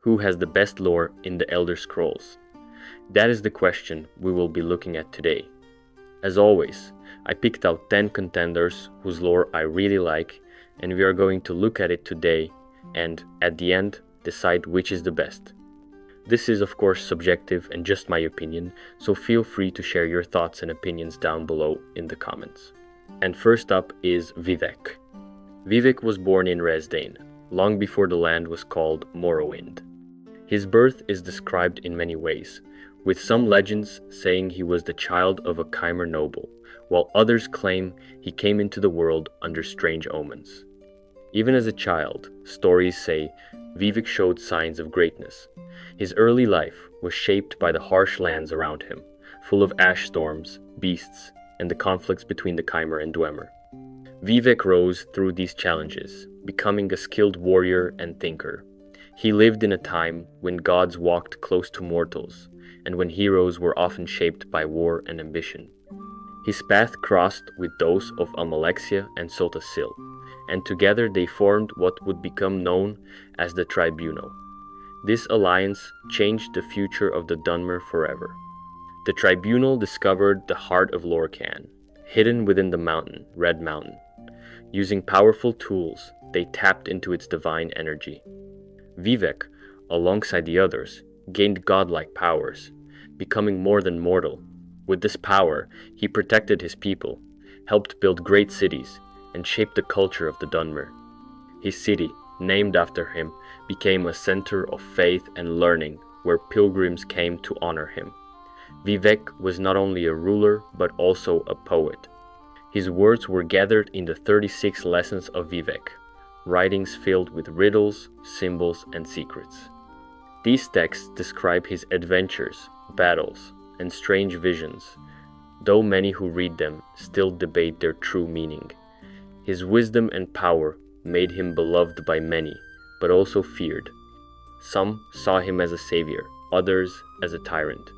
Who has the best lore in the Elder Scrolls? That is the question we will be looking at today. As always, I picked out 10 contenders whose lore I really like, and we are going to look at it today and, at the end, decide which is the best. This is of course subjective and just my opinion, so feel free to share your thoughts and opinions down below in the comments. And first up is Vivec. Vivec was born in Resdayn, long before the land was called Morrowind. His birth is described in many ways, with some legends saying he was the child of a Chimer noble, while others claim he came into the world under strange omens. Even as a child, stories say Vivec showed signs of greatness. His early life was shaped by the harsh lands around him, full of ash storms, beasts, and the conflicts between the Chimer and Dwemer. Vivec rose through these challenges, becoming a skilled warrior and thinker. He lived in a time when gods walked close to mortals, and when heroes were often shaped by war and ambition. His path crossed with those of Almalexia and Sota Sil, and together they formed what would become known as the Tribunal. This alliance changed the future of the Dunmer forever. The Tribunal discovered the heart of Lorkhan, hidden within the mountain, Red Mountain. Using powerful tools, they tapped into its divine energy. Vivec, alongside the others, gained godlike powers, becoming more than mortal. With this power, he protected his people, helped build great cities, and shaped the culture of the Dunmer. His city, named after him, became a center of faith and learning where pilgrims came to honor him. Vivec was not only a ruler but also a poet. His words were gathered in the 36 Lessons of Vivec, writings filled with riddles, symbols, and secrets. These texts describe his adventures, battles, and strange visions, though many who read them still debate their true meaning. His wisdom and power made him beloved by many, but also feared. Some saw him as a savior, others as a tyrant.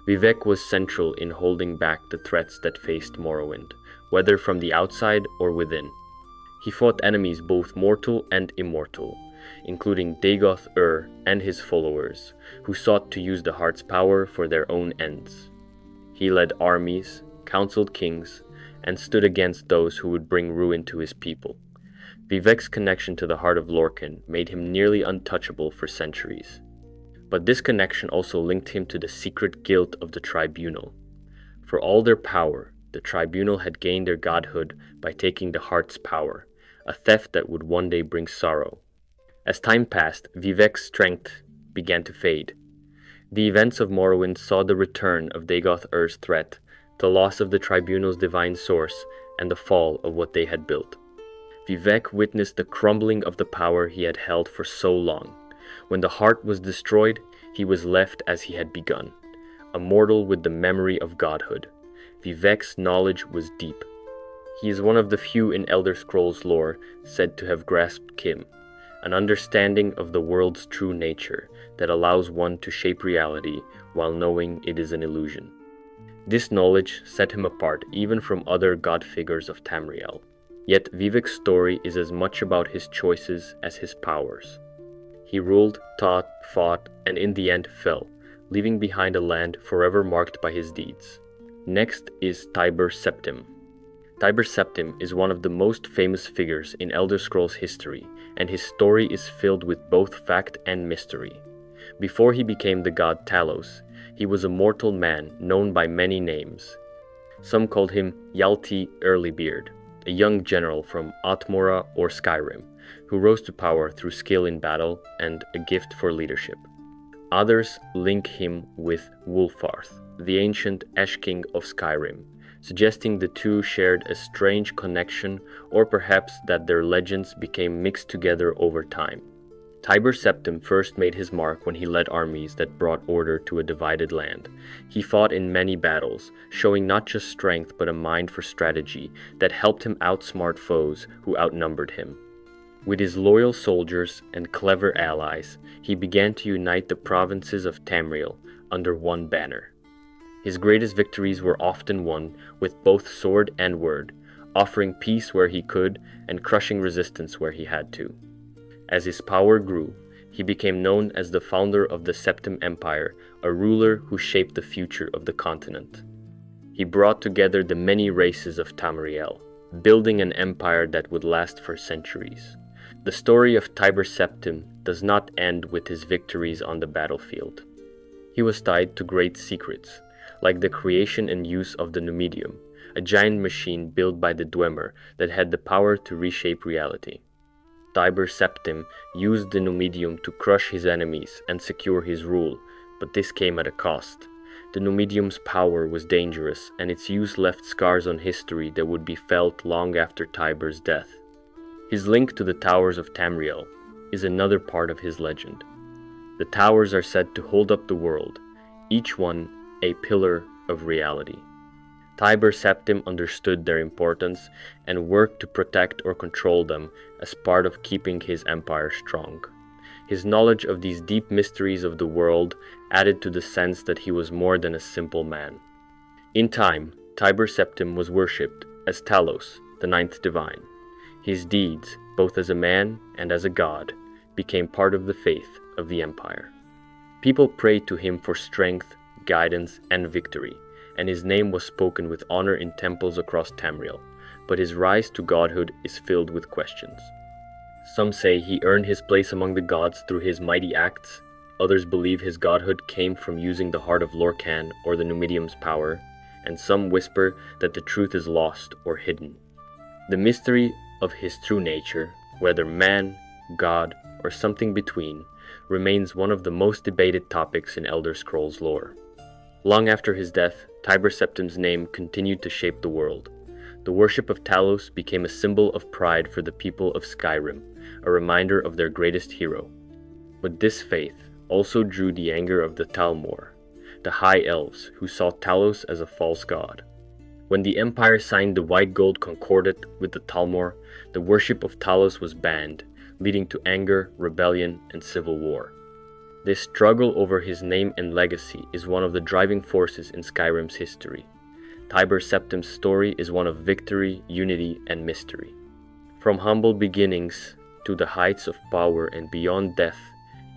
Vivec was central in holding back the threats that faced Morrowind, whether from the outside or within. He fought enemies both mortal and immortal, including Dagoth and his followers, who sought to use the heart's power for their own ends. He led armies, counseled kings, and stood against those who would bring ruin to his people. Vivec's connection to the heart of Lorkhan made him nearly untouchable for centuries. But this connection also linked him to the secret guild of the Tribunal. For all their power, the Tribunal had gained their godhood by taking the heart's power, a theft that would one day bring sorrow. As time passed, Vivec's strength began to fade. The events of Morrowind saw the return of Dagoth threat, the loss of the Tribunal's divine source, and the fall of what they had built. Vivec witnessed the crumbling of the power he had held for so long. When the heart was destroyed, he was left as he had begun, a mortal with the memory of godhood. Vivec's knowledge was deep. He is one of the few in Elder Scrolls lore said to have grasped Kim, an understanding of the world's true nature that allows one to shape reality while knowing it is an illusion. This knowledge set him apart even from other god figures of Tamriel. Yet Vivec's story is as much about his choices as his powers. He ruled, taught, fought, and in the end fell, leaving behind a land forever marked by his deeds. Next is Tiber Septim. Tiber Septim is one of the most famous figures in Elder Scrolls history, and his story is filled with both fact and mystery. Before he became the god Talos, he was a mortal man known by many names. Some called him Yalti Earlybeard, a young general from Atmora or Skyrim, who rose to power through skill in battle and a gift for leadership. Others link him with Wulfarth, the ancient Ash King of Skyrim, suggesting the two shared a strange connection, or perhaps that their legends became mixed together over time. Tiber Septim first made his mark when he led armies that brought order to a divided land. He fought in many battles, showing not just strength but a mind for strategy that helped him outsmart foes who outnumbered him. With his loyal soldiers and clever allies, he began to unite the provinces of Tamriel under one banner. His greatest victories were often won with both sword and word, offering peace where he could and crushing resistance where he had to. As his power grew, he became known as the founder of the Septim Empire, a ruler who shaped the future of the continent. He brought together the many races of Tamriel, building an empire that would last for centuries. The story of Tiber Septim does not end with his victories on the battlefield. He was tied to great secrets, like the creation and use of the Numidium, a giant machine built by the Dwemer that had the power to reshape reality. Tiber Septim used the Numidium to crush his enemies and secure his rule, but this came at a cost. The Numidium's power was dangerous, and its use left scars on history that would be felt long after Tiber's death. His link to the Towers of Tamriel is another part of his legend. The towers are said to hold up the world, each one a pillar of reality. Tiber Septim understood their importance and worked to protect or control them as part of keeping his empire strong. His knowledge of these deep mysteries of the world added to the sense that he was more than a simple man. In time, Tiber Septim was worshipped as Talos, the ninth divine. His deeds, both as a man and as a god, became part of the faith of the empire. People prayed to him for strength, guidance, and victory, and his name was spoken with honor in temples across Tamriel, but his rise to godhood is filled with questions. Some say he earned his place among the gods through his mighty acts. Others believe his godhood came from using the heart of Lorkhan or the Numidium's power, and some whisper that the truth is lost or hidden. The mystery of his true nature, whether man, god, or something between, remains one of the most debated topics in Elder Scrolls lore. Long after his death, Tiber Septim's name continued to shape the world. The worship of Talos became a symbol of pride for the people of Skyrim, a reminder of their greatest hero. But this faith also drew the anger of the Talmor, the High Elves who saw Talos as a false god. When the Empire signed the White Gold Concordat with the Talmor, the worship of Talos was banned, leading to anger, rebellion, and civil war. This struggle over his name and legacy is one of the driving forces in Skyrim's history. Tiber Septim's story is one of victory, unity, and mystery. From humble beginnings to the heights of power and beyond death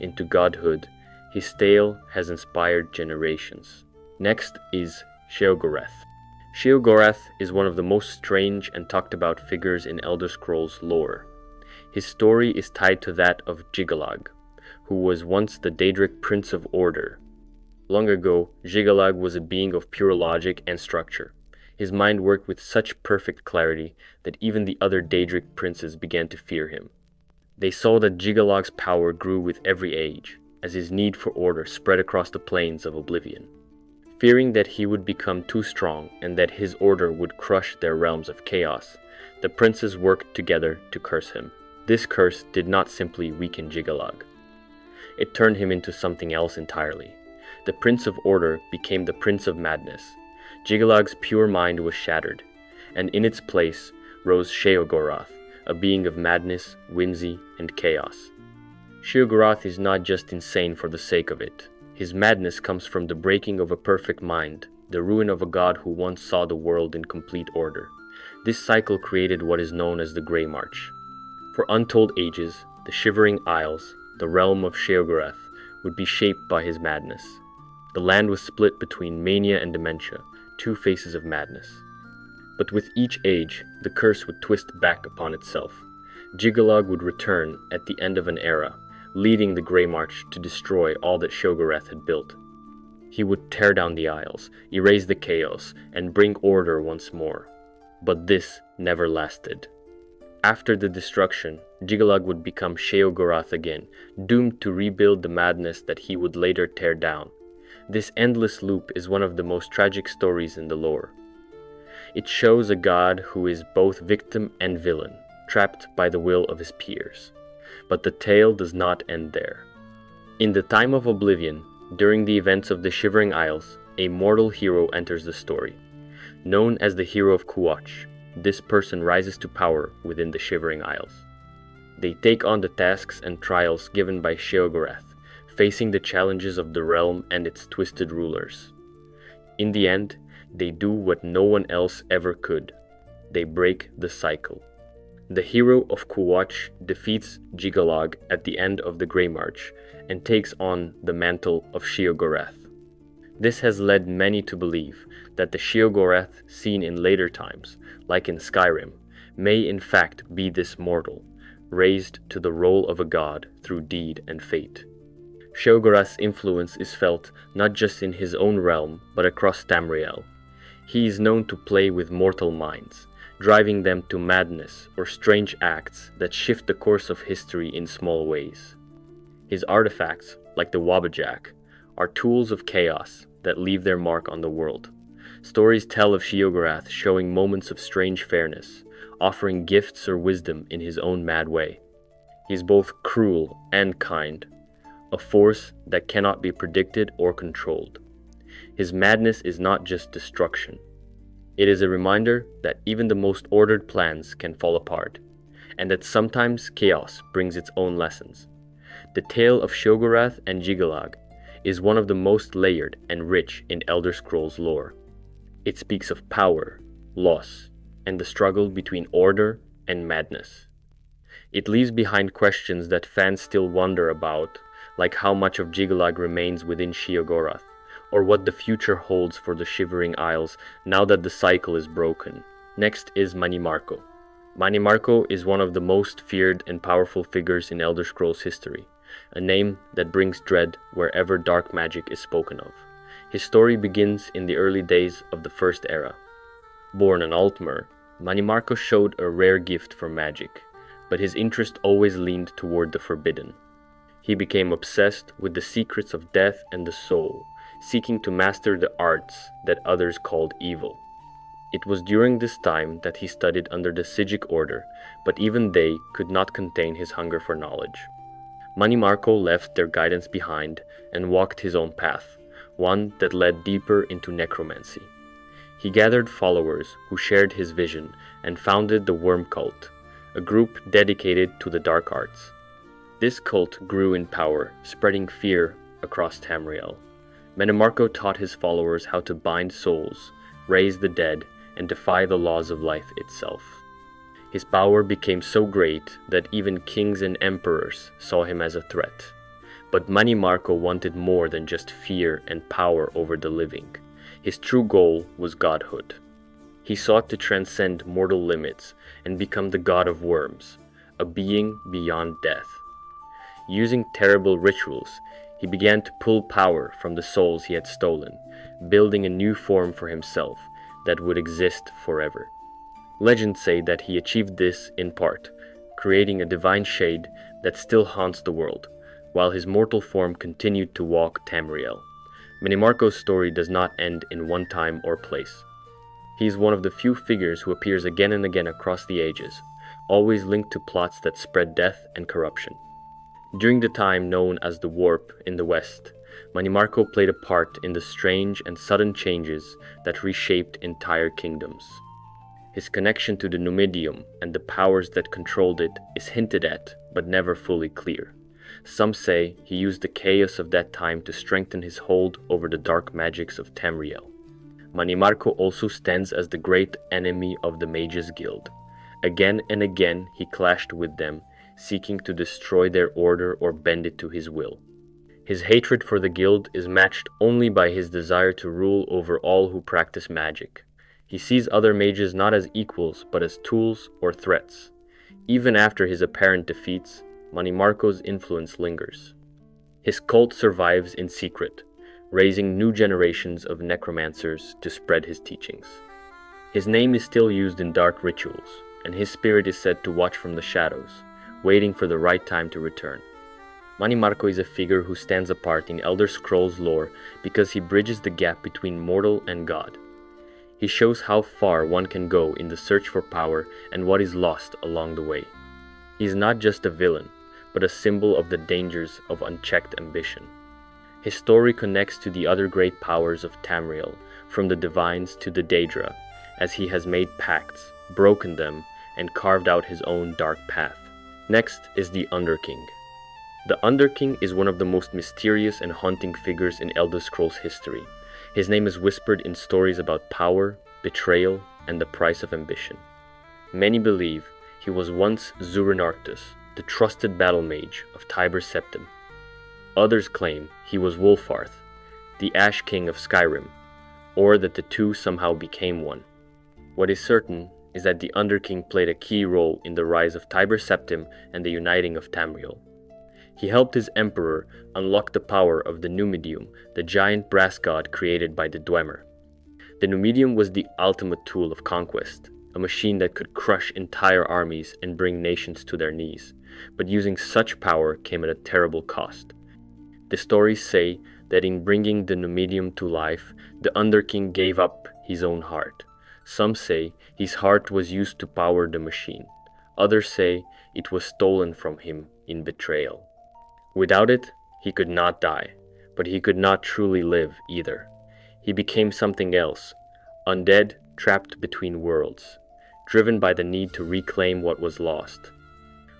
into godhood, his tale has inspired generations. Next is Sheogorath. Sheogorath is one of the most strange and talked about figures in Elder Scrolls lore. His story is tied to that of Jiggalag, who was once the Daedric Prince of Order. Long ago, Jiggalag was a being of pure logic and structure. His mind worked with such perfect clarity that even the other Daedric princes began to fear him. They saw that Jiggalag's power grew with every age, as his need for order spread across the plains of Oblivion. Fearing that he would become too strong and that his order would crush their realms of chaos, the princes worked together to curse him. This curse did not simply weaken Jiggalag. It turned him into something else entirely. The Prince of Order became the Prince of Madness. Jiggalag's pure mind was shattered, and in its place rose Sheogorath, a being of madness, whimsy, and chaos. Sheogorath is not just insane for the sake of it. His madness comes from the breaking of a perfect mind, the ruin of a god who once saw the world in complete order. This cycle created what is known as the Grey March. For untold ages, the Shivering Isles, the realm of Sheogorath, would be shaped by his madness. The land was split between mania and dementia, two faces of madness. But with each age, the curse would twist back upon itself. Jiggalag would return at the end of an era, leading the Grey March to destroy all that Sheogorath had built. He would tear down the Isles, erase the chaos, and bring order once more. But this never lasted. After the destruction, Jiggalag would become Sheogorath again, doomed to rebuild the madness that he would later tear down. This endless loop is one of the most tragic stories in the lore. It shows a god who is both victim and villain, trapped by the will of his peers. But the tale does not end there. In the time of Oblivion, during the events of the Shivering Isles, a mortal hero enters the story. Known as the Hero of Kuach, this person rises to power within the Shivering Isles. They take on the tasks and trials given by Sheogorath, facing the challenges of the realm and its twisted rulers. In the end, they do what no one else ever could. They break the cycle. The hero of Kuwatch defeats Jigalag at the end of the Grey March and takes on the mantle of Sheogorath. This has led many to believe that the Sheogorath seen in later times, like in Skyrim, may in fact be this mortal, raised to the role of a god through deed and fate. Sheogorath's influence is felt not just in his own realm, but across Tamriel. He is known to play with mortal minds, driving them to madness or strange acts that shift the course of history in small ways. His artifacts, like the Wabbajack, are tools of chaos that leave their mark on the world. Stories tell of Sheogorath showing moments of strange fairness, offering gifts or wisdom in his own mad way. He is both cruel and kind, a force that cannot be predicted or controlled. His madness is not just destruction. It is a reminder that even the most ordered plans can fall apart, and that sometimes chaos brings its own lessons. The tale of Sheogorath and Jigalag is one of the most layered and rich in Elder Scrolls lore. It speaks of power, loss, and the struggle between order and madness. It leaves behind questions that fans still wonder about, like how much of Jigalag remains within Sheogorath, or what the future holds for the Shivering Isles now that the cycle is broken. Next is Mannimarco. Mannimarco is one of the most feared and powerful figures in Elder Scrolls history, a name that brings dread wherever dark magic is spoken of. His story begins in the early days of the First Era. Born an Altmer, Mannimarco showed a rare gift for magic, but his interest always leaned toward the forbidden. He became obsessed with the secrets of death and the soul, seeking to master the arts that others called evil. It was during this time that he studied under the Psijic order, but even they could not contain his hunger for knowledge. Mannimarco left their guidance behind and walked his own path, one that led deeper into necromancy. He gathered followers who shared his vision and founded the Worm Cult, a group dedicated to the dark arts. This cult grew in power, spreading fear across Tamriel. Mannimarco taught his followers how to bind souls, raise the dead, and defy the laws of life itself. His power became so great that even kings and emperors saw him as a threat. But Mannimarco wanted more than just fear and power over the living. His true goal was godhood. He sought to transcend mortal limits and become the god of worms, a being beyond death. Using terrible rituals, he began to pull power from the souls he had stolen, building a new form for himself that would exist forever. Legends say that he achieved this in part, creating a divine shade that still haunts the world, while his mortal form continued to walk Tamriel. Mannimarco's story does not end in one time or place. He is one of the few figures who appears again and again across the ages, always linked to plots that spread death and corruption. During the time known as the Warp in the West, Mannimarco played a part in the strange and sudden changes that reshaped entire kingdoms. His connection to the Numidium and the powers that controlled it is hinted at, but never fully clear. Some say he used the chaos of that time to strengthen his hold over the dark magics of Tamriel. Mannimarco also stands as the great enemy of the Mages Guild. Again and again he clashed with them, seeking to destroy their order or bend it to his will. His hatred for the guild is matched only by his desire to rule over all who practice magic. He sees other mages not as equals, but as tools or threats. Even after his apparent defeats, Mannimarco's influence lingers. His cult survives in secret, raising new generations of necromancers to spread his teachings. His name is still used in dark rituals, and his spirit is said to watch from the shadows, waiting for the right time to return. Mannimarco is a figure who stands apart in Elder Scrolls lore because he bridges the gap between mortal and god. He shows how far one can go in the search for power and what is lost along the way. He is not just a villain, but a symbol of the dangers of unchecked ambition. His story connects to the other great powers of Tamriel, from the Divines to the Daedra, as he has made pacts, broken them, and carved out his own dark path. Next is the Underking. The Underking is one of the most mysterious and haunting figures in Elder Scrolls history. His name is whispered in stories about power, betrayal, and the price of ambition. Many believe he was once Zurinarctus, the trusted battle mage of Tiber Septim. Others claim he was Wulfarth, the Ash King of Skyrim, or that the two somehow became one. What is certain is that the Underking played a key role in the rise of Tiber Septim and the uniting of Tamriel. He helped his emperor unlock the power of the Numidium, the giant brass god created by the Dwemer. The Numidium was the ultimate tool of conquest, a machine that could crush entire armies and bring nations to their knees, but using such power came at a terrible cost. The stories say that in bringing the Numidium to life, the Underking gave up his own heart. Some say his heart was used to power the machine. Others say it was stolen from him in betrayal. Without it, he could not die, but he could not truly live either. He became something else, undead, trapped between worlds, driven by the need to reclaim what was lost.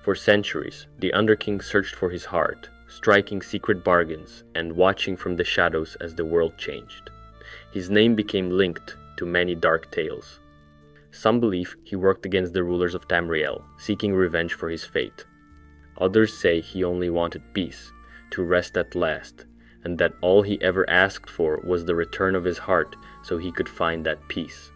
For centuries, the Underking searched for his heart, striking secret bargains and watching from the shadows as the world changed. His name became linked to many dark tales. Some believe he worked against the rulers of Tamriel, seeking revenge for his fate. Others say he only wanted peace, to rest at last, and that all he ever asked for was the return of his heart so he could find that peace.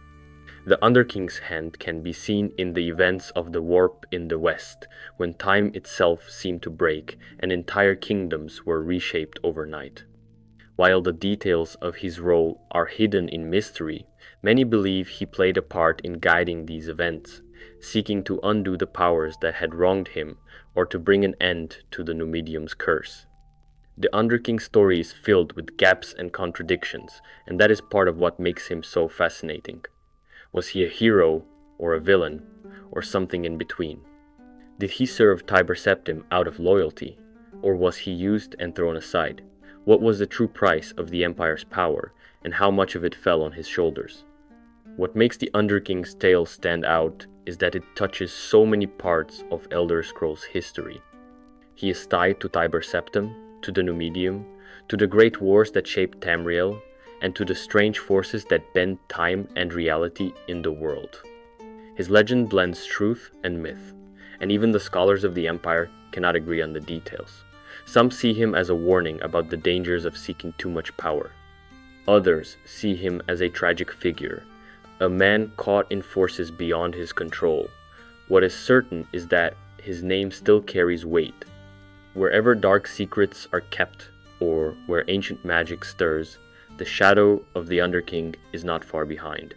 The Underking's hand can be seen in the events of the Warp in the West, when time itself seemed to break and entire kingdoms were reshaped overnight. While the details of his role are hidden in mystery, many believe he played a part in guiding these events, seeking to undo the powers that had wronged him or to bring an end to the Numidium's curse. The Underking's story is filled with gaps and contradictions, and that is part of what makes him so fascinating. Was he a hero, or a villain, or something in between? Did he serve Tiber Septim out of loyalty, or was he used and thrown aside? What was the true price of the Empire's power, and how much of it fell on his shoulders? What makes the Underking's tale stand out is that it touches so many parts of Elder Scrolls history. He is tied to Tiber Septim, to the Numidium, to the great wars that shaped Tamriel, and to the strange forces that bend time and reality in the world. His legend blends truth and myth, and even the scholars of the Empire cannot agree on the details. Some see him as a warning about the dangers of seeking too much power. Others see him as a tragic figure, a man caught in forces beyond his control. What is certain is that his name still carries weight. Wherever dark secrets are kept, or where ancient magic stirs, the shadow of the Underking is not far behind.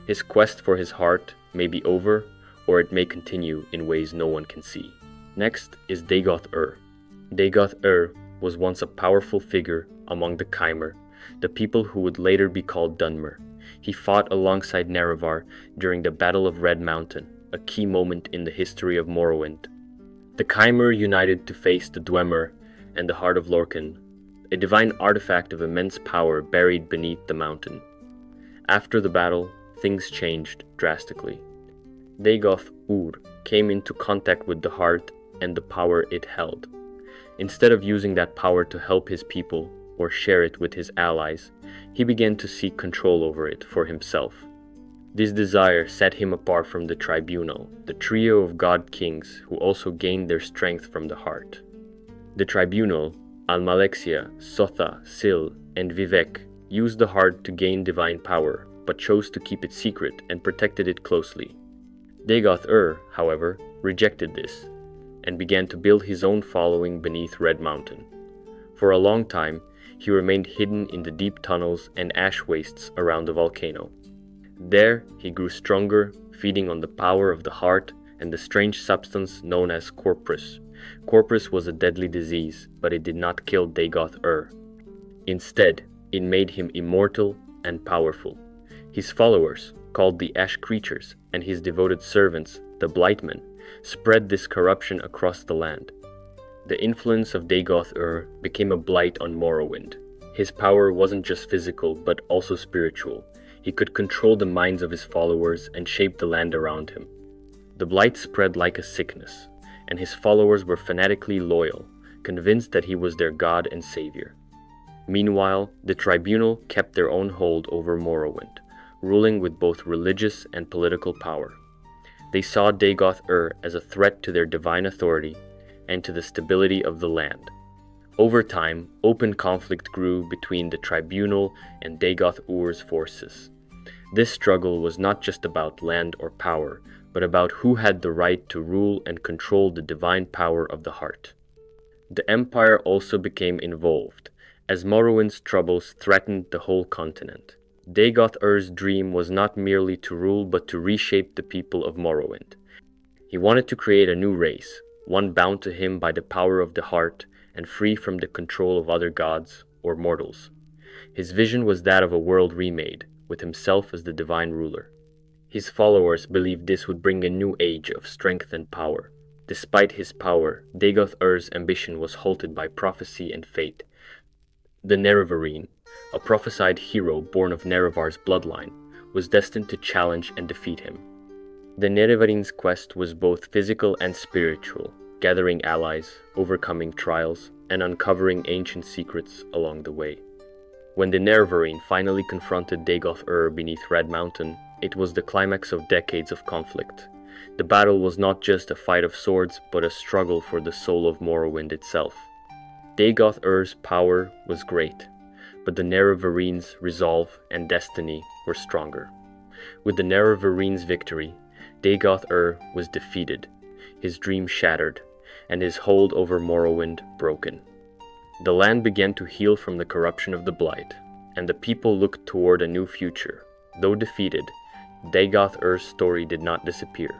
His quest for his heart may be over, or it may continue in ways no one can see. Next is Dagoth-Ur. Dagoth-Ur was once a powerful figure among the Chimer, the people who would later be called Dunmer. He fought alongside Nerevar during the Battle of Red Mountain, a key moment in the history of Morrowind. The Chimer united to face the Dwemer and the Heart of Lorkhan, a divine artifact of immense power buried beneath the mountain. After the battle, things changed drastically. Dagoth-Ur came into contact with the heart and the power it held. Instead of using that power to help his people or share it with his allies, he began to seek control over it for himself. This desire set him apart from the Tribunal, the trio of god kings who also gained their strength from the heart. The Tribunal, Almalexia, Sotha, Sil, and Vivec, used the heart to gain divine power, but chose to keep it secret and protected it closely. Dagoth-Ur, however, rejected this, and began to build his own following beneath Red Mountain. For a long time, he remained hidden in the deep tunnels and ash wastes around the volcano. There, he grew stronger, feeding on the power of the heart and the strange substance known as Corpus. Corpus was a deadly disease, but it did not kill Dagoth-Ur. Instead, it made him immortal and powerful. His followers, called the Ash Creatures, and his devoted servants, the Blightmen, spread this corruption across the land. The influence of Dagoth-Ur became a blight on Morrowind. His power wasn't just physical, but also spiritual. He could control the minds of his followers and shape the land around him. The blight spread like a sickness, and his followers were fanatically loyal, convinced that he was their god and savior. Meanwhile, the Tribunal kept their own hold over Morrowind, ruling with both religious and political power. They saw Dagoth-Ur as a threat to their divine authority and to the stability of the land. Over time, open conflict grew between the tribunal and Dagoth-Ur's forces. This struggle was not just about land or power, but about who had the right to rule and control the divine power of the heart. The empire also became involved, as Morrowind's troubles threatened the whole continent. Dagoth-Ur's dream was not merely to rule but to reshape the people of Morrowind. He wanted to create a new race, one bound to him by the power of the heart and free from the control of other gods or mortals. His vision was that of a world remade, with himself as the divine ruler. His followers believed this would bring a new age of strength and power. Despite his power, Dagoth-Ur's ambition was halted by prophecy and fate. The Nerevarine, a prophesied hero born of Nerevar's bloodline, was destined to challenge and defeat him. The Nerevarine's quest was both physical and spiritual, gathering allies, overcoming trials, and uncovering ancient secrets along the way. When the Nerevarine finally confronted Dagoth-Ur beneath Red Mountain, it was the climax of decades of conflict. The battle was not just a fight of swords, but a struggle for the soul of Morrowind itself. Dagoth-Ur's power was great, but the Nerevarine's resolve and destiny were stronger. With the Nerevarine's victory, Dagoth-Ur was defeated, his dream shattered, and his hold over Morrowind broken. The land began to heal from the corruption of the Blight, and the people looked toward a new future. Though defeated, Dagoth-Ur's story did not disappear.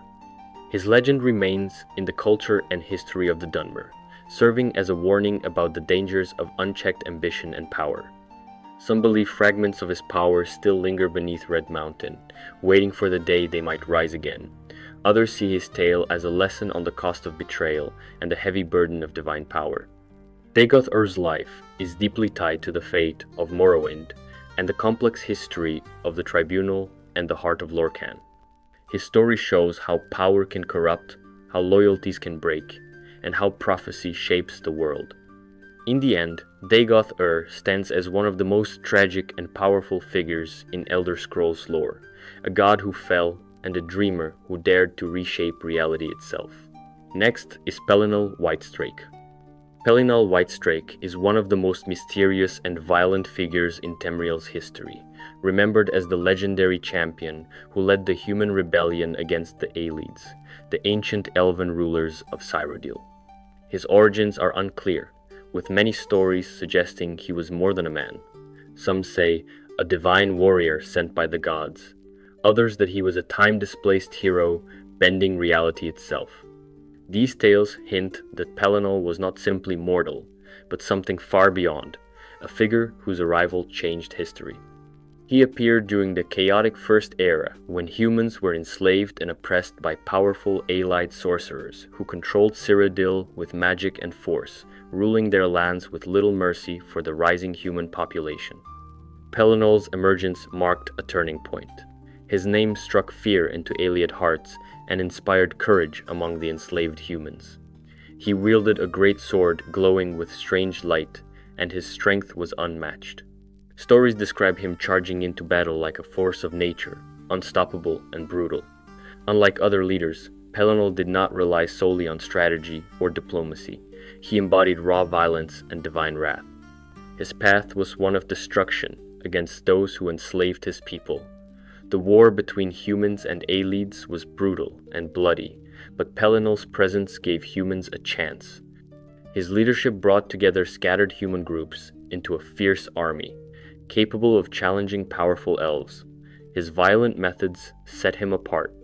His legend remains in the culture and history of the Dunmer, serving as a warning about the dangers of unchecked ambition and power. Some believe fragments of his power still linger beneath Red Mountain, waiting for the day they might rise again. Others see his tale as a lesson on the cost of betrayal and the heavy burden of divine power. Dagoth-Ur's life is deeply tied to the fate of Morrowind and the complex history of the Tribunal and the heart of Lorkhan. His story shows how power can corrupt, how loyalties can break, and how prophecy shapes the world. In the end, Dagoth-Ur stands as one of the most tragic and powerful figures in Elder Scrolls lore, a god who fell and a dreamer who dared to reshape reality itself. Next is Pelinal Whitestrake. Pelinal Whitestrake is one of the most mysterious and violent figures in Tamriel's history, remembered as the legendary champion who led the human rebellion against the Aelids, the ancient elven rulers of Cyrodiil. His origins are unclear, with many stories suggesting he was more than a man. Some say a divine warrior sent by the gods, others that he was a time-displaced hero bending reality itself. These tales hint that Pelinal was not simply mortal, but something far beyond, a figure whose arrival changed history. He appeared during the chaotic First Era, when humans were enslaved and oppressed by powerful Aelid sorcerers who controlled Cyrodiil with magic and force, ruling their lands with little mercy for the rising human population. Pelinal's emergence marked a turning point. His name struck fear into Aelid hearts and inspired courage among the enslaved humans. He wielded a great sword glowing with strange light, and his strength was unmatched. Stories describe him charging into battle like a force of nature, unstoppable and brutal. Unlike other leaders, Pelinal did not rely solely on strategy or diplomacy. He embodied raw violence and divine wrath. His path was one of destruction against those who enslaved his people. The war between humans and Aelids was brutal and bloody, but Pelinal's presence gave humans a chance. His leadership brought together scattered human groups into a fierce army, capable of challenging powerful elves. His violent methods set him apart.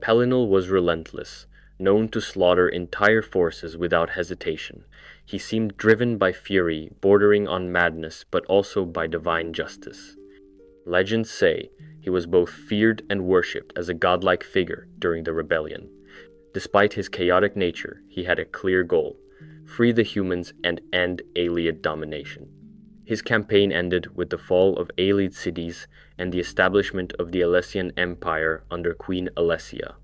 Pelinal was relentless, known to slaughter entire forces without hesitation. He seemed driven by fury, bordering on madness, but also by divine justice. Legends say he was both feared and worshipped as a godlike figure during the rebellion. Despite his chaotic nature, he had a clear goal: free the humans and end Aelid domination. His campaign ended with the fall of Aelid cities and the establishment of the Alessian Empire under Queen Alessia.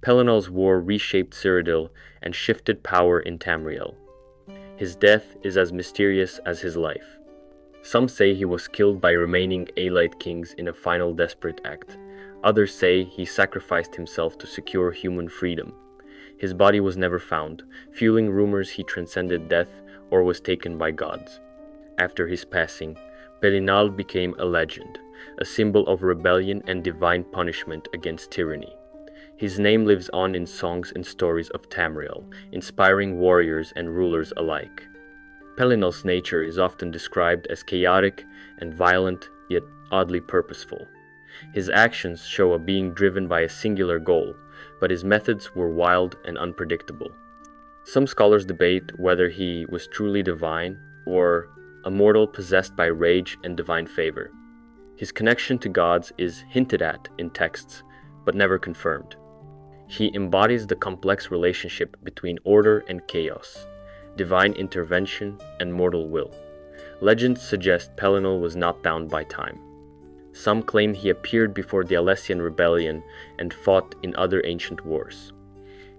Pelinal's war reshaped Cyrodiil and shifted power in Tamriel. His death is as mysterious as his life. Some say he was killed by remaining Aelid kings in a final desperate act. Others say he sacrificed himself to secure human freedom. His body was never found, fueling rumors he transcended death or was taken by gods. After his passing, Pelinal became a legend, a symbol of rebellion and divine punishment against tyranny. His name lives on in songs and stories of Tamriel, inspiring warriors and rulers alike. Pelinal's nature is often described as chaotic and violent, yet oddly purposeful. His actions show a being driven by a singular goal, but his methods were wild and unpredictable. Some scholars debate whether he was truly divine or a mortal possessed by rage and divine favor. His connection to gods is hinted at in texts, but never confirmed. He embodies the complex relationship between order and chaos, divine intervention and mortal will. Legends suggest Pelinal was not bound by time. Some claim he appeared before the Alessian rebellion and fought in other ancient wars.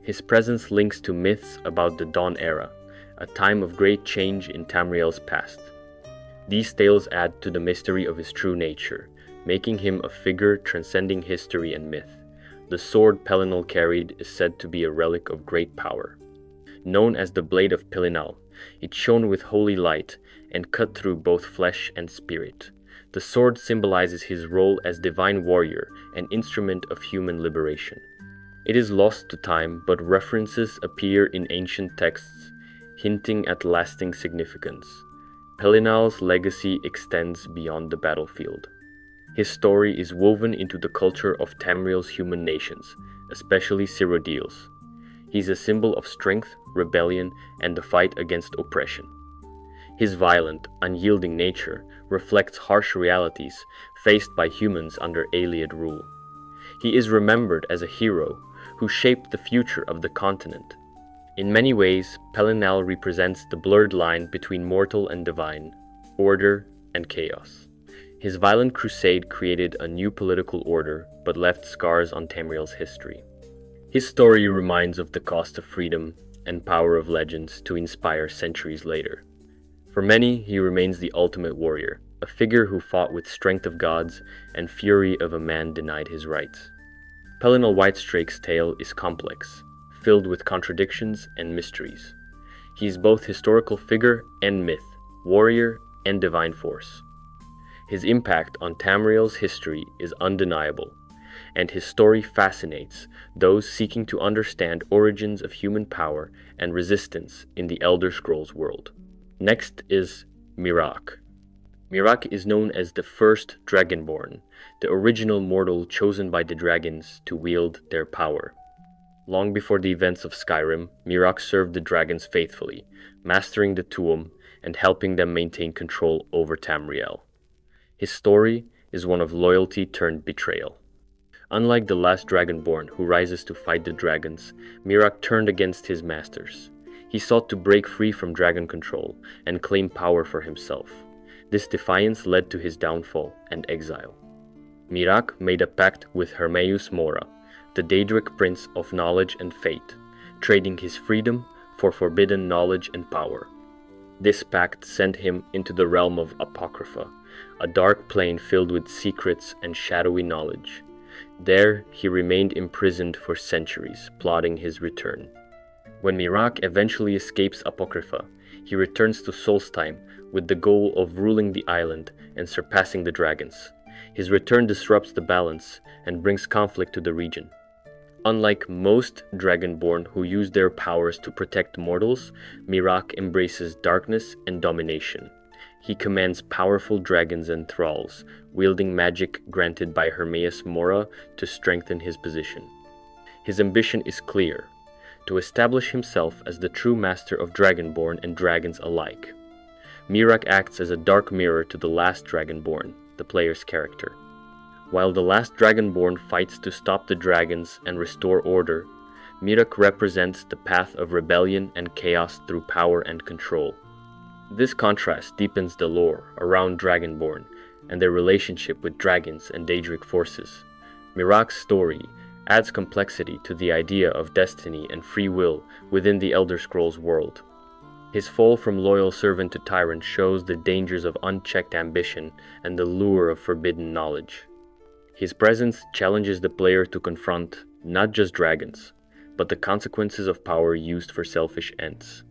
His presence links to myths about the Dawn Era, a time of great change in Tamriel's past. These tales add to the mystery of his true nature, making him a figure transcending history and myth. The sword Pelinal carried is said to be a relic of great power. Known as the Blade of Pelinal, it shone with holy light and cut through both flesh and spirit. The sword symbolizes his role as divine warrior and instrument of human liberation. It is lost to time, but references appear in ancient texts, hinting at lasting significance. Pelinal's legacy extends beyond the battlefield. His story is woven into the culture of Tamriel's human nations, especially Cyrodiil's. He is a symbol of strength, rebellion, and the fight against oppression. His violent, unyielding nature reflects harsh realities faced by humans under Ayleid rule. He is remembered as a hero who shaped the future of the continent. In many ways, Pelinal represents the blurred line between mortal and divine, order and chaos. His violent crusade created a new political order, but left scars on Tamriel's history. His story reminds of the cost of freedom and power of legends to inspire centuries later. For many, he remains the ultimate warrior, a figure who fought with strength of gods and fury of a man denied his rights. Pelinal Whitestrake's tale is complex, filled with contradictions and mysteries. He is both historical figure and myth, warrior and divine force. His impact on Tamriel's history is undeniable, and his story fascinates those seeking to understand origins of human power and resistance in the Elder Scrolls world. Next is Miraak. Miraak is known as the first Dragonborn, the original mortal chosen by the dragons to wield their power. Long before the events of Skyrim, Miraak served the dragons faithfully, mastering the Tuum and helping them maintain control over Tamriel. His story is one of loyalty turned betrayal. Unlike the last Dragonborn who rises to fight the dragons, Miraak turned against his masters. He sought to break free from dragon control and claim power for himself. This defiance led to his downfall and exile. Miraak made a pact with Hermaeus Mora, the Daedric prince of knowledge and fate, trading his freedom for forbidden knowledge and power. This pact sent him into the realm of Apocrypha, a dark plane filled with secrets and shadowy knowledge. There, he remained imprisoned for centuries, plotting his return. When Miraak eventually escapes Apocrypha, he returns to Solstheim with the goal of ruling the island and surpassing the dragons. His return disrupts the balance and brings conflict to the region. Unlike most Dragonborn who use their powers to protect mortals, Miraak embraces darkness and domination. He commands powerful dragons and thralls, wielding magic granted by Hermaeus Mora to strengthen his position. His ambition is clear: to establish himself as the true master of Dragonborn and dragons alike. Miraak acts as a dark mirror to the last Dragonborn, the player's character. While the last Dragonborn fights to stop the dragons and restore order, Miraak represents the path of rebellion and chaos through power and control. This contrast deepens the lore around Dragonborn and their relationship with dragons and Daedric forces. Miraak's story adds complexity to the idea of destiny and free will within the Elder Scrolls world. His fall from loyal servant to tyrant shows the dangers of unchecked ambition and the lure of forbidden knowledge. His presence challenges the player to confront not just dragons, but the consequences of power used for selfish ends.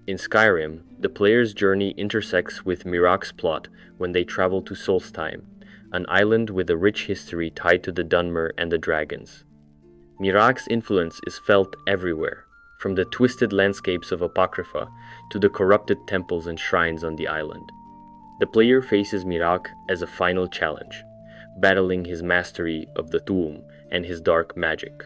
In Skyrim, the player's journey intersects with Miraak's plot when they travel to Solstheim, an island with a rich history tied to the Dunmer and the dragons. Miraak's influence is felt everywhere, from the twisted landscapes of Apocrypha to the corrupted temples and shrines on the island. The player faces Miraak as a final challenge, battling his mastery of the Tuum and his dark magic.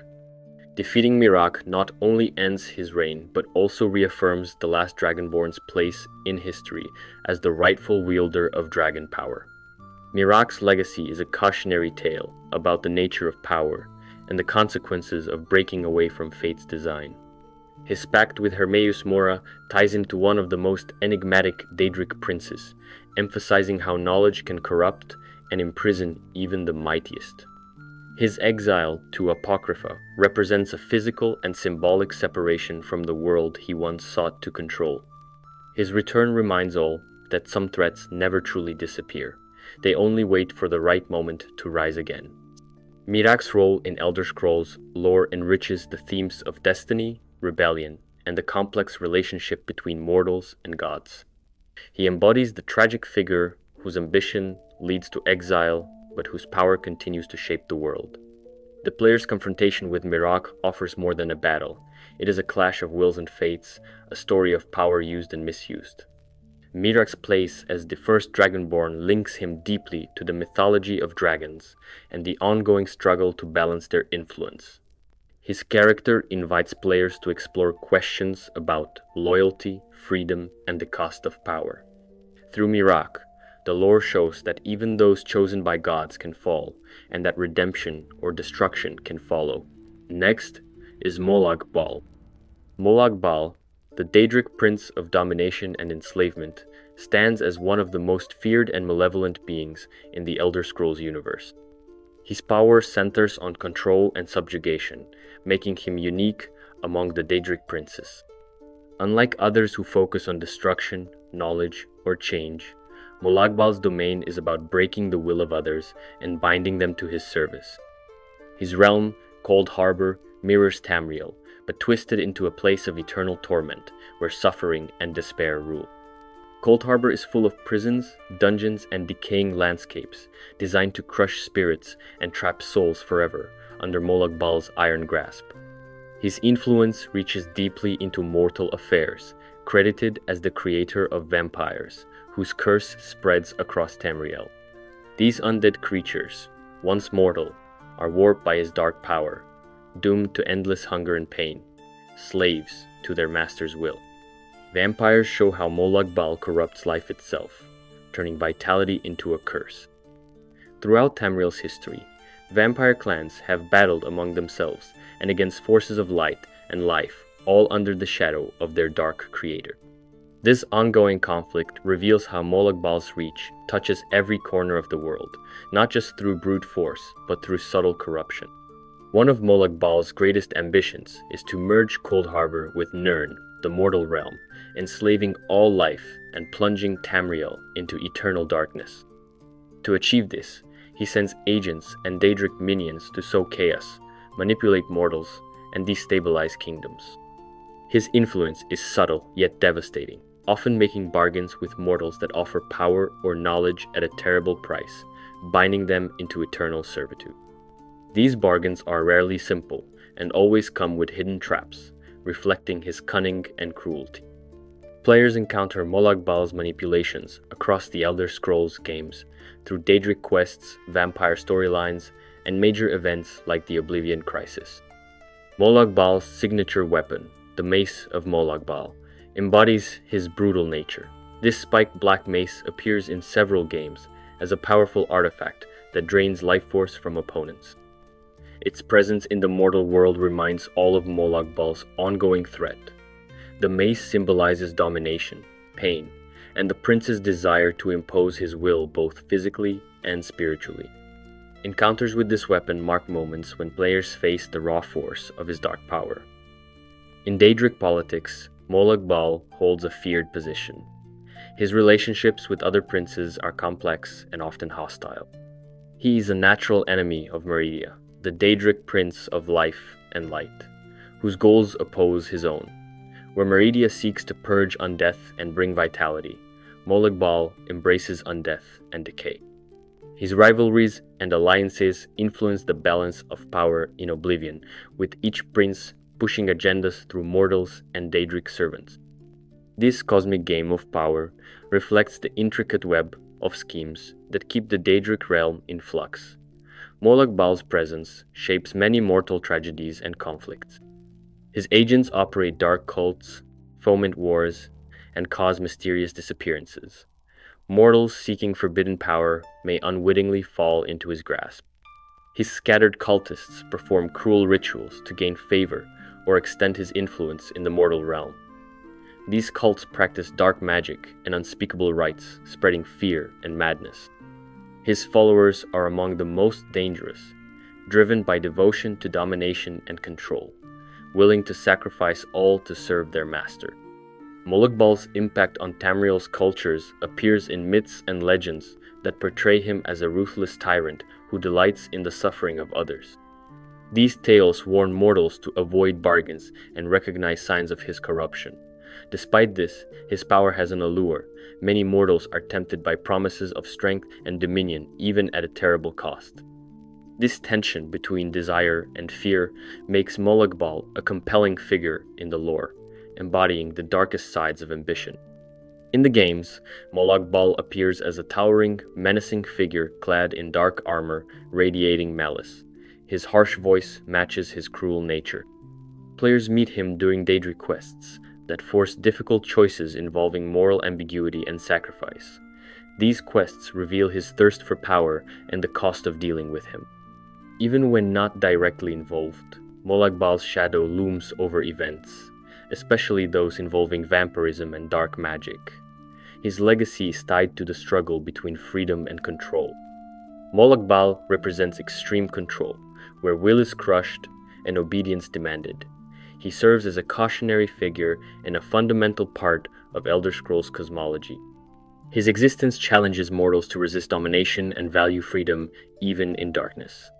Defeating Miraak not only ends his reign, but also reaffirms the last Dragonborn's place in history as the rightful wielder of dragon power. Miraak's legacy is a cautionary tale about the nature of power and the consequences of breaking away from fate's design. His pact with Hermaeus Mora ties him to one of the most enigmatic Daedric princes, emphasizing how knowledge can corrupt and imprison even the mightiest. His exile to Apocrypha represents a physical and symbolic separation from the world he once sought to control. His return reminds all that some threats never truly disappear. They only wait for the right moment to rise again. Miraak's role in Elder Scrolls lore enriches the themes of destiny, rebellion, and the complex relationship between mortals and gods. He embodies the tragic figure whose ambition leads to exile, but whose power continues to shape the world. The player's confrontation with Miraak offers more than a battle. It is a clash of wills and fates, a story of power used and misused. Miraak's place as the first Dragonborn links him deeply to the mythology of dragons and the ongoing struggle to balance their influence. His character invites players to explore questions about loyalty, freedom, and the cost of power. Through Miraak, the lore shows that even those chosen by gods can fall, and that redemption or destruction can follow. Next is Molag Bal. Molag Bal, the Daedric prince of domination and enslavement, stands as one of the most feared and malevolent beings in the Elder Scrolls universe. His power centers on control and subjugation, making him unique among the Daedric princes. Unlike others who focus on destruction, knowledge, or change, Molag Bal's domain is about breaking the will of others and binding them to his service. His realm, Cold Harbor, mirrors Tamriel, but twisted into a place of eternal torment, where suffering and despair rule. Cold Harbor is full of prisons, dungeons, and decaying landscapes, designed to crush spirits and trap souls forever under Molag Bal's iron grasp. His influence reaches deeply into mortal affairs, credited as the creator of vampires, whose curse spreads across Tamriel. These undead creatures, once mortal, are warped by his dark power, doomed to endless hunger and pain, slaves to their master's will. Vampires show how Molag Bal corrupts life itself, turning vitality into a curse. Throughout Tamriel's history, vampire clans have battled among themselves and against forces of light and life, all under the shadow of their dark creator. This ongoing conflict reveals how Molag Bal's reach touches every corner of the world, not just through brute force, but through subtle corruption. One of Molag Bal's greatest ambitions is to merge Cold Harbor with Nirn, the mortal realm, enslaving all life and plunging Tamriel into eternal darkness. To achieve this, he sends agents and Daedric minions to sow chaos, manipulate mortals, and destabilize kingdoms. His influence is subtle yet devastating, often making bargains with mortals that offer power or knowledge at a terrible price, binding them into eternal servitude. These bargains are rarely simple and always come with hidden traps, reflecting his cunning and cruelty. Players encounter Molag Bal's manipulations across the Elder Scrolls games through Daedric quests, vampire storylines, and major events like the Oblivion Crisis. Molag Bal's signature weapon, the Mace of Molag Bal, embodies his brutal nature. This spiked black mace appears in several games as a powerful artifact that drains life force from opponents. Its presence in the mortal world reminds all of Molag Bal's ongoing threat. The mace symbolizes domination, pain, and the prince's desire to impose his will both physically and spiritually. Encounters with this weapon mark moments when players face the raw force of his dark power. In Daedric politics, Molag Bal holds a feared position. His relationships with other princes are complex and often hostile. He is a natural enemy of Meridia, the Daedric prince of life and light, whose goals oppose his own. Where Meridia seeks to purge undeath and bring vitality, Molag Bal embraces undeath and decay. His rivalries and alliances influence the balance of power in Oblivion, with each prince pushing agendas through mortals and Daedric servants. This cosmic game of power reflects the intricate web of schemes that keep the Daedric realm in flux. Molag Bal's presence shapes many mortal tragedies and conflicts. His agents operate dark cults, foment wars, and cause mysterious disappearances. Mortals seeking forbidden power may unwittingly fall into his grasp. His scattered cultists perform cruel rituals to gain favor or extend his influence in the mortal realm. These cults practice dark magic and unspeakable rites, spreading fear and madness. His followers are among the most dangerous, driven by devotion to domination and control, willing to sacrifice all to serve their master. Molag Bal's impact on Tamriel's cultures appears in myths and legends that portray him as a ruthless tyrant who delights in the suffering of others. These tales warn mortals to avoid bargains and recognize signs of his corruption. Despite this, his power has an allure. Many mortals are tempted by promises of strength and dominion, even at a terrible cost. This tension between desire and fear makes Molag Bal a compelling figure in the lore, embodying the darkest sides of ambition. In the games, Molag Bal appears as a towering, menacing figure clad in dark armor, radiating malice. His harsh voice matches his cruel nature. Players meet him during Daedric quests that force difficult choices involving moral ambiguity and sacrifice. These quests reveal his thirst for power and the cost of dealing with him. Even when not directly involved, Molag Bal's shadow looms over events, especially those involving vampirism and dark magic. His legacy is tied to the struggle between freedom and control. Molag Bal represents extreme control, where will is crushed and obedience demanded. He serves as a cautionary figure and a fundamental part of Elder Scrolls cosmology. His existence challenges mortals to resist domination and value freedom even in darkness.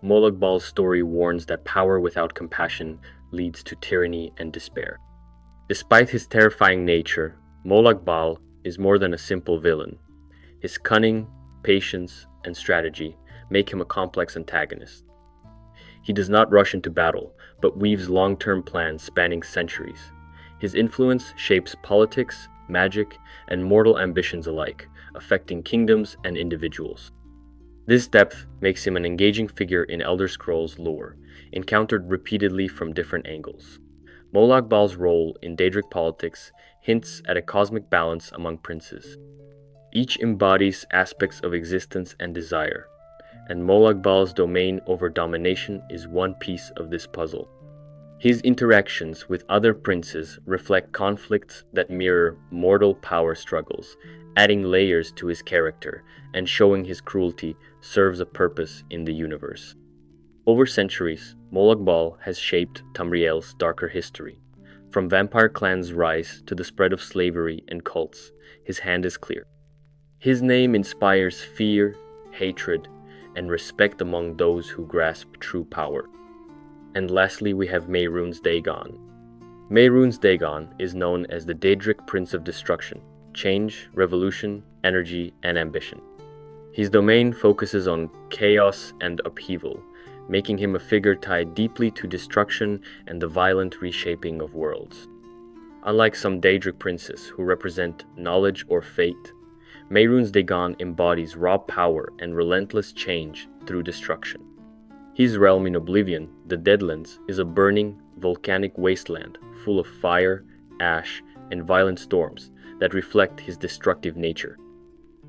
Molag Bal's story warns that power without compassion leads to tyranny and despair. Despite his terrifying nature, Molag Bal is more than a simple villain. His cunning, patience, and strategy make him a complex antagonist. He does not rush into battle, but weaves long-term plans spanning centuries. His influence shapes politics, magic, and mortal ambitions alike, affecting kingdoms and individuals. This depth makes him an engaging figure in Elder Scrolls lore, encountered repeatedly from different angles. Molag Bal's role in Daedric politics hints at a cosmic balance among princes. Each embodies aspects of existence and desire, and Molag Bal's domain over domination is one piece of this puzzle. His interactions with other princes reflect conflicts that mirror mortal power struggles, adding layers to his character and showing his cruelty serves a purpose in the universe. Over centuries, Molag Bal has shaped Tamriel's darker history. From vampire clans' rise to the spread of slavery and cults, his hand is clear. His name inspires fear, hatred, and respect among those who grasp true power. And lastly, we have Mehrunes Dagon. Mehrunes Dagon is known as the Daedric Prince of Destruction, change, revolution, energy, and ambition. His domain focuses on chaos and upheaval, making him a figure tied deeply to destruction and the violent reshaping of worlds. Unlike some Daedric princes who represent knowledge or fate, Mehrunes Dagon embodies raw power and relentless change through destruction. His realm in Oblivion, the Deadlands, is a burning, volcanic wasteland full of fire, ash, and violent storms that reflect his destructive nature.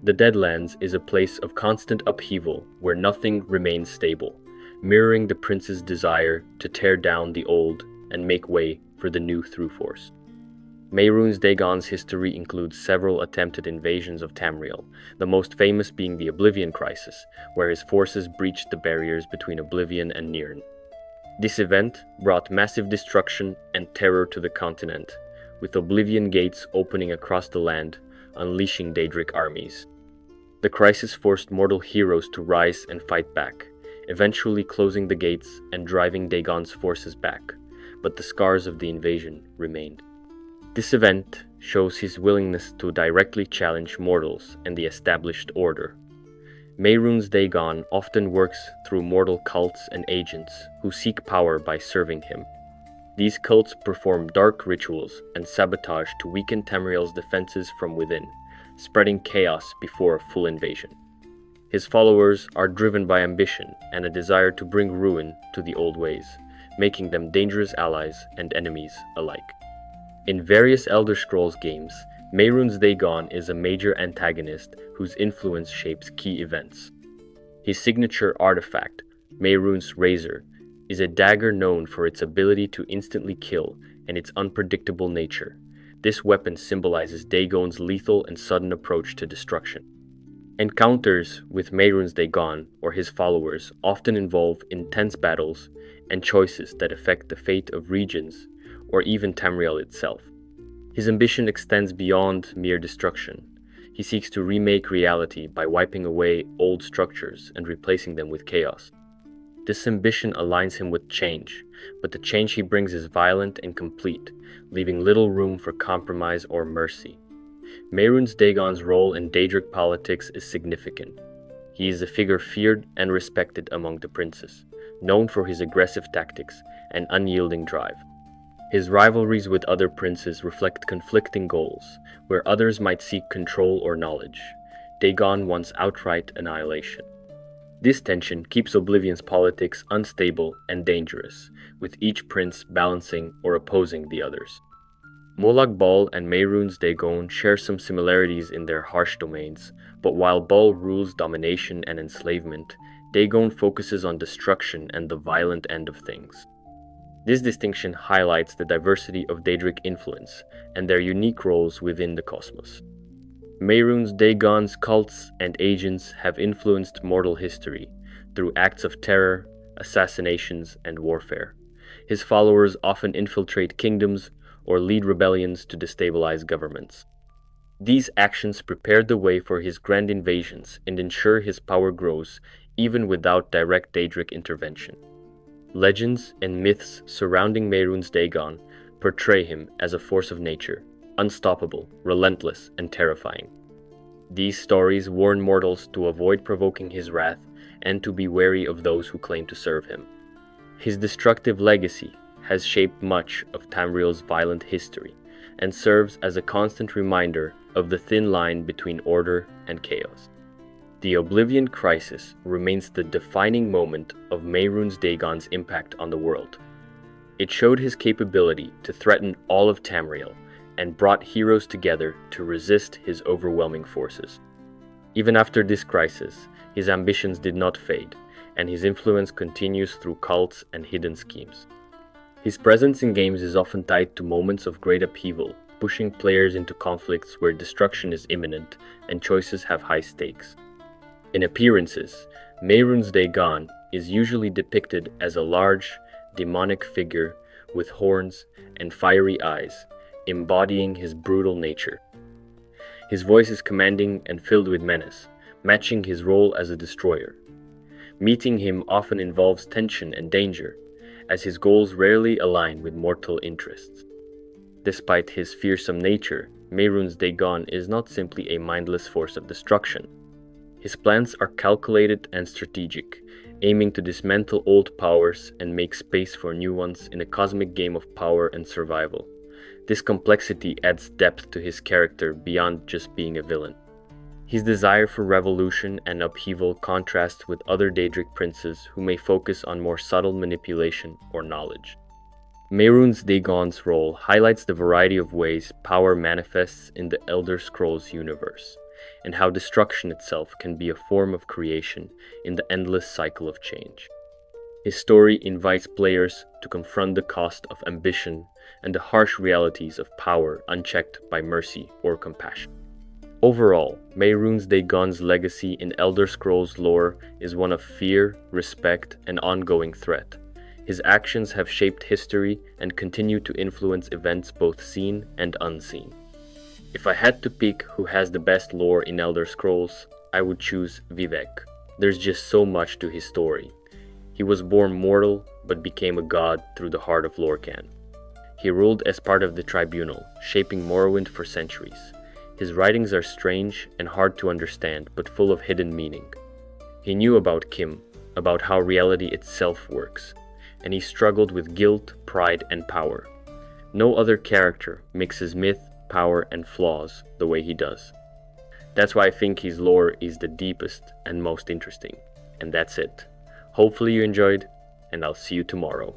The Deadlands is a place of constant upheaval where nothing remains stable, mirroring the prince's desire to tear down the old and make way for the new through force. Mehrunes Dagon's history includes several attempted invasions of Tamriel, the most famous being the Oblivion Crisis, where his forces breached the barriers between Oblivion and Nirn. This event brought massive destruction and terror to the continent, with Oblivion gates opening across the land, unleashing Daedric armies. The crisis forced mortal heroes to rise and fight back, eventually closing the gates and driving Dagon's forces back, but the scars of the invasion remained. This event shows his willingness to directly challenge mortals and the established order. Mehrunes Dagon often works through mortal cults and agents who seek power by serving him. These cults perform dark rituals and sabotage to weaken Tamriel's defenses from within, spreading chaos before a full invasion. His followers are driven by ambition and a desire to bring ruin to the old ways, making them dangerous allies and enemies alike. In various Elder Scrolls games, Mehrunes Dagon is a major antagonist whose influence shapes key events. His signature artifact, Mehrunes Razor, is a dagger known for its ability to instantly kill and its unpredictable nature. This weapon symbolizes Dagon's lethal and sudden approach to destruction. Encounters with Mehrunes Dagon or his followers often involve intense battles and choices that affect the fate of regions or even Tamriel itself. His ambition extends beyond mere destruction. He seeks to remake reality by wiping away old structures and replacing them with chaos. This ambition aligns him with change, but the change he brings is violent and complete, leaving little room for compromise or mercy. Mehrunes Dagon's role in Daedric politics is significant. He is a figure feared and respected among the princes, known for his aggressive tactics and unyielding drive. His rivalries with other princes reflect conflicting goals, where others might seek control or knowledge. Dagon wants outright annihilation. This tension keeps Oblivion's politics unstable and dangerous, with each prince balancing or opposing the others. Molag Bal and Mehrunes Dagon share some similarities in their harsh domains, but while Bal rules domination and enslavement, Dagon focuses on destruction and the violent end of things. This distinction highlights the diversity of Daedric influence and their unique roles within the cosmos. Mehrunes Dagon's cults and agents have influenced mortal history through acts of terror, assassinations, and warfare. His followers often infiltrate kingdoms or lead rebellions to destabilize governments. These actions prepare the way for his grand invasions and ensure his power grows even without direct Daedric intervention. Legends and myths surrounding Mehrunes Dagon portray him as a force of nature, unstoppable, relentless, and terrifying. These stories warn mortals to avoid provoking his wrath and to be wary of those who claim to serve him. His destructive legacy has shaped much of Tamriel's violent history and serves as a constant reminder of the thin line between order and chaos. The Oblivion Crisis remains the defining moment of Mehrunes Dagon's impact on the world. It showed his capability to threaten all of Tamriel and brought heroes together to resist his overwhelming forces. Even after this crisis, his ambitions did not fade, and his influence continues through cults and hidden schemes. His presence in games is often tied to moments of great upheaval, pushing players into conflicts where destruction is imminent and choices have high stakes. In appearances, Mehrunes Dagon is usually depicted as a large, demonic figure with horns and fiery eyes, embodying his brutal nature. His voice is commanding and filled with menace, matching his role as a destroyer. Meeting him often involves tension and danger, as his goals rarely align with mortal interests. Despite his fearsome nature, Mehrunes Dagon is not simply a mindless force of destruction. His plans are calculated and strategic, aiming to dismantle old powers and make space for new ones in a cosmic game of power and survival. This complexity adds depth to his character beyond just being a villain. His desire for revolution and upheaval contrasts with other Daedric princes who may focus on more subtle manipulation or knowledge. Mehrunes Dagon's role highlights the variety of ways power manifests in the Elder Scrolls universe, and how destruction itself can be a form of creation in the endless cycle of change. His story invites players to confront the cost of ambition and the harsh realities of power unchecked by mercy or compassion. Overall, Mehrunes Dagon's legacy in Elder Scrolls lore is one of fear, respect, and ongoing threat. His actions have shaped history and continue to influence events both seen and unseen. If I had to pick who has the best lore in Elder Scrolls, I would choose Vivek. There's just so much to his story. He was born mortal, but became a god through the heart of Lorkhan. He ruled as part of the Tribunal, shaping Morrowind for centuries. His writings are strange and hard to understand, but full of hidden meaning. He knew about Kim, about how reality itself works, and he struggled with guilt, pride, and power. No other character mixes myth, power, and flaws the way he does. That's why I think his lore is the deepest and most interesting. And that's it. Hopefully you enjoyed, and I'll see you tomorrow.